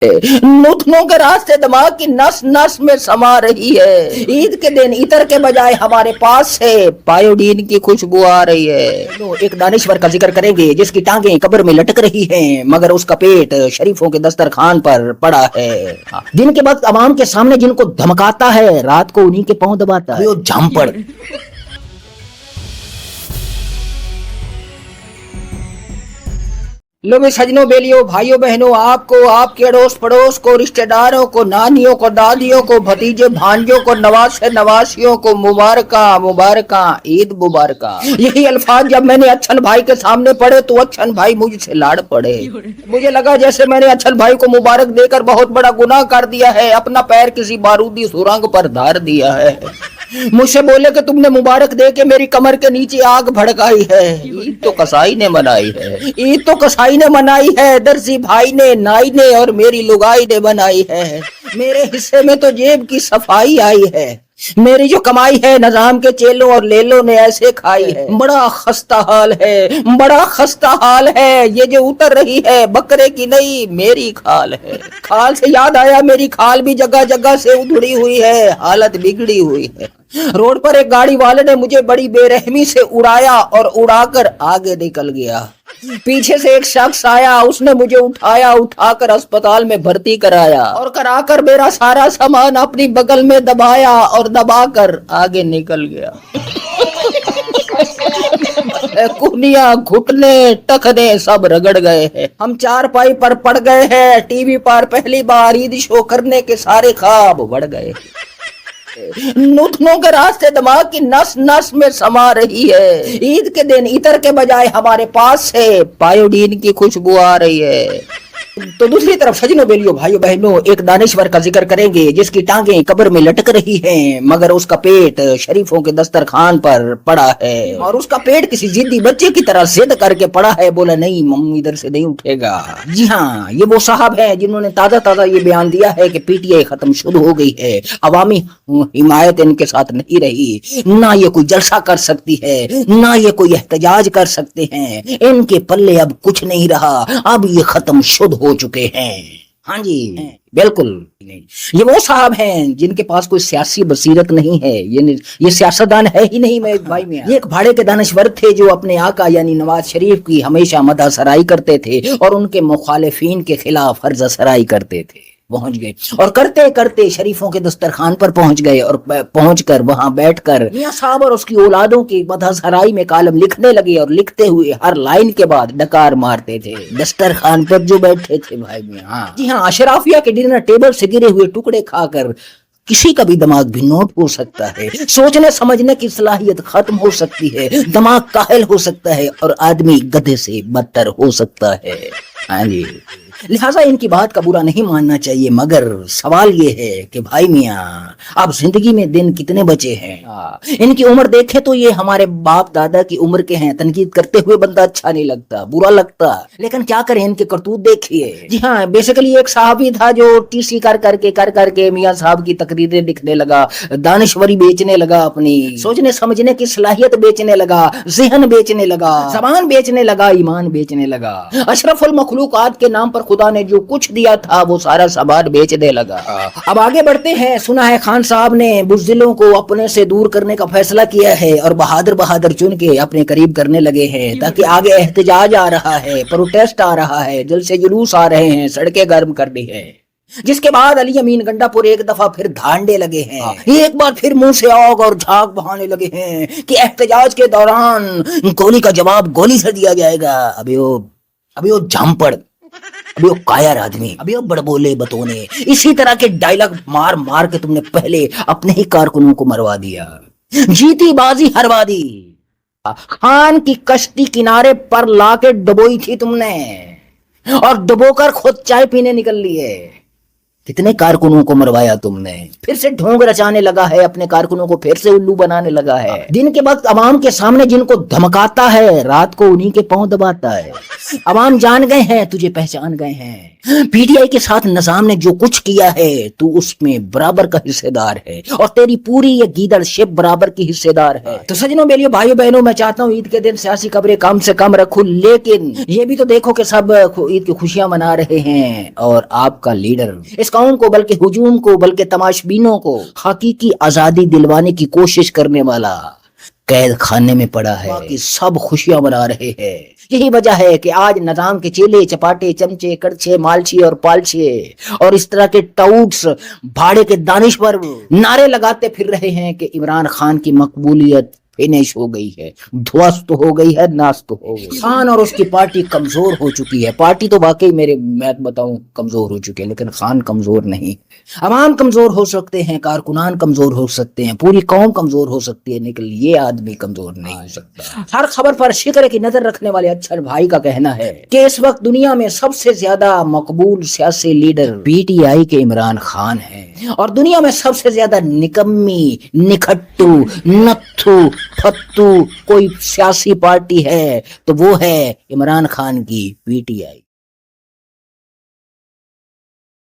घुटनों के रास्ते दिमाग की नस नस में समा रही है। ईद के दिन इतर के बजाय हमारे पास से पायोडीन की खुशबू आ रही है। तो एक दानिश्वर का जिक्र करेंगे जिसकी टांगें कब्र में लटक रही हैं, मगर उसका पेट शरीफों के दस्तरखान पर पड़ा है। दिन के वक्त अवाम के सामने जिनको धमकाता है, रात को उन्हीं के पांव दबाता है। झांपड़। लो भी सजनों, बेलियों, भाइयों बहनों, आपको, आपके अड़ोस पड़ोस को, रिश्तेदारों को, नानियों को, दादियों को, भतीजे भांजों को, नवासे नवासियों को मुबारका मुबारका, ईद मुबारका। यही अल्फाज जब मैंने अच्छन भाई के सामने पढ़े तो अच्छन भाई मुझसे लाड़ पड़े। मुझे लगा जैसे मैंने अच्छन भाई को मुबारक देकर बहुत बड़ा गुनाह कर दिया है, अपना पैर किसी बारूदी सुरंग पर धार दिया है। मुझसे बोले कि तुमने मुबारक दे के मेरी कमर के नीचे आग भड़काई है। ईद तो कसाई ने मनाई है, ईद तो कसाई ने मनाई है, दर्जी भाई ने, नाई ने और मेरी लुगाई ने बनाई है। मेरे हिस्से में तो जेब की सफाई आई है, मेरी जो कमाई है निजाम के चेलों और लेलों ने ऐसे खाई है। बड़ा खस्ता हाल है, बड़ा खस्ता हाल है, ये जो उतर रही है बकरे की नहीं मेरी खाल है। खाल से याद आया, मेरी खाल भी जगह जगह से उधड़ी हुई है, हालत बिगड़ी हुई है। रोड पर एक गाड़ी वाले ने मुझे बड़ी बेरहमी से उड़ाया और उड़ाकर आगे निकल गया। पीछे से एक शख्स आया, उसने मुझे उठाया, उठाकर अस्पताल में भर्ती कराया और कराकर मेरा सारा सामान अपनी बगल में दबाया और दबाकर आगे निकल गया। कुनिया, घुटने, टखने सब रगड़ गए हैं। हम चारपाई पर पड़ गए हैं, टीवी पर पहली बार ईद शो करने के सारे ख्वाब बढ़ गए। घुटनों के रास्ते दिमाग की नस नस में समा रही है। ईद के दिन इतर के बजाय हमारे पास से पायोडीन की खुशबू आ रही है। तो दूसरी तरफ सजनों, बेलियों, भाइयों बहनों, एक दानिश्वर का जिक्र करेंगे जिसकी टांगें कब्र में लटक रही हैं, मगर उसका पेट शरीफों के दस्तरखान पर पड़ा है। और उसका पेट किसी जिद्दी बच्चे की तरह जिद करके पड़ा है, बोला नहीं मम्मी इधर से नहीं उठेगा। जी हाँ, ये वो साहब हैं जिन्होंने ताजा ताजा ये बयान दिया है कि पीटीआई खत्म शुरू हो गई है, अवामी हिमायत इनके साथ नहीं रही, ना ये कोई जलसा कर सकती है, ना ये कोई एहतजाज कर सकते हैं, इनके पल्ले अब कुछ नहीं रहा, अब ये खत्म शुरू हो चुके हैं। हाँ जी, बिल्कुल। ये वो साहब हैं जिनके पास कोई सियासी बसीरत नहीं है, ये सियासतदान है ही नहीं। मैं भाई में ये एक भाड़े के दानश्वर थे जो अपने आका यानी नवाज शरीफ की हमेशा मदह सराई करते थे और उनके मुखालिफिन के खिलाफ हर्जा सराई करते थे। पहुंच गए और करते करते शरीफों के दस्तरखान पर पहुंच गए और पहुंचकर वहां बैठकर मियां साहब और उसकी औलादों की मदहसराई में कालम लिखने लगे और लिखते हुए हर लाइन के बाद डकार मारते थे दस्तरखान पर जो बैठे थे भाई मियां। जी हाँ, अशराफिया के डिनर टेबल से गिरे हुए टुकड़े खाकर किसी का भी दिमाग भी नोट हो सकता है, सोचने समझने की सलाहियत खत्म हो सकती है, दिमाग काहिल हो सकता है और आदमी गधे से बदतर हो सकता है। हाँ जी, लिहाजा इनकी बात का बुरा नहीं मानना चाहिए, मगर सवाल ये है कि भाई मियां अब जिंदगी में दिन कितने बचे हैं। इनकी उम्र देखे तो ये हमारे बाप दादा की उम्र के हैं। तनकीद करते हुए बंदा अच्छा नहीं लगता, बुरा लगता, लेकिन क्या करें, इनके करतूत देखिए। जी हाँ, बेसिकली एक साहबी था जो टीसी कर करके मियां साहब की तकरीरें लिखने लगा, दानिश्वरी बेचने लगा, अपनी सोचने समझने की सलाहियत बेचने लगा, ज़हन बेचने लगा, ज़बान बेचने लगा, ईमान बेचने लगा। अशरफुल मखलूकात के नाम पर खुदा ने जो कुछ दिया था वो सारा सामान बेचने लगा। अब आगे बढ़ते हैं। सुना है खान साहब ने बुज़दिलों को अपने से दूर करने का फैसला किया है और बहादुर बहादुर चुन के अपने करीब करने लगे हैं, ताकि आगे एहतजाज आ रहा है, प्रोटेस्ट आ रहा है, जलसे जुलूस आ रहे हैं, सड़कें गर्म करनी है। जिसके बाद अली अमीन गंडापुर एक दफा फिर धांडे लगे हैं, एक बार फिर मुंह से आग और झाग बहाने लगे हैं कि एहतजाज के दौरान गोली का जवाब गोली से दिया जाएगा। अभी वो झांपड़, अभी वो कायर आदमी, अभी वो बड़बोले बतौने, इसी तरह के डायलॉग मार मार के तुमने पहले अपने ही कारकुनों को मरवा दिया, जीती बाजी हरवा दी। खान की कश्ती किनारे पर लाके डुबोई थी तुमने और डुबोकर खुद चाय पीने निकल लिए। कितने कारकुनों को मरवाया तुमने। फिर से ढोंग रचाने लगा है, अपने कारकुनों को फिर से उल्लू बनाने लगा है। दिन के वक्त अवाम के सामने जिनको धमकाता है, रात को उन्हीं के पांव दबाता है। अवाम जान गए हैं, तुझे पहचान गए हैं। پی ٹی آئی کے ساتھ نظام نے جو کچھ کیا ہے تو اس میں برابر کا حصے دار ہے اور تیری پوری یہ گیدڑ شپ برابر کی حصے دار ہے۔ تو سجنوں میرے بھائیوں بہنوں، میں چاہتا ہوں عید کے دن سیاسی خبریں کم سے کم رکھوں، لیکن یہ بھی تو دیکھو کہ سب عید کی خوشیاں منا رہے ہیں اور آپ کا لیڈر اس قوم کو بلکہ ہجوم کو بلکہ تماشبینوں کو حقیقی آزادی دلوانے کی کوشش کرنے والا قید خانے میں پڑا ہے، باقی سب خوشیاں منا رہے ہیں۔ یہی وجہ ہے کہ آج نظام کے چیلے چپاٹے چمچے کڑچے مالچی اور پالچے اور اس طرح کے ٹاؤٹس بھاڑے کے دانشور نعرے لگاتے پھر رہے ہیں کہ عمران خان کی مقبولیت فنش ہو گئی ہے، دھوست ہو گئی ہے، ناست ہو گئی۔ خان اور اس کی پارٹی کمزور ہو چکی ہے۔ پارٹی تو واقعی میں بتاؤں کمزور ہو چکی ہے، لیکن خان کمزور نہیں۔ عوام کمزور ہو سکتے ہیں، کارکنان کمزور ہو سکتے ہیں، پوری قوم کمزور ہو سکتی ہے، لیکن یہ آدمی کمزور نہیں ہو سکتا۔ ہر خبر پر شکر کی نظر رکھنے والے اچھر بھائی کا کہنا ہے کہ اس وقت دنیا میں سب سے زیادہ مقبول سیاسی لیڈر پی ٹی آئی کے عمران خان ہیں، اور دنیا میں سب سے زیادہ نکمی نکھٹو نتھو فتو کوئی سیاسی پارٹی ہے تو وہ ہے عمران خان کی پی ٹی آئی۔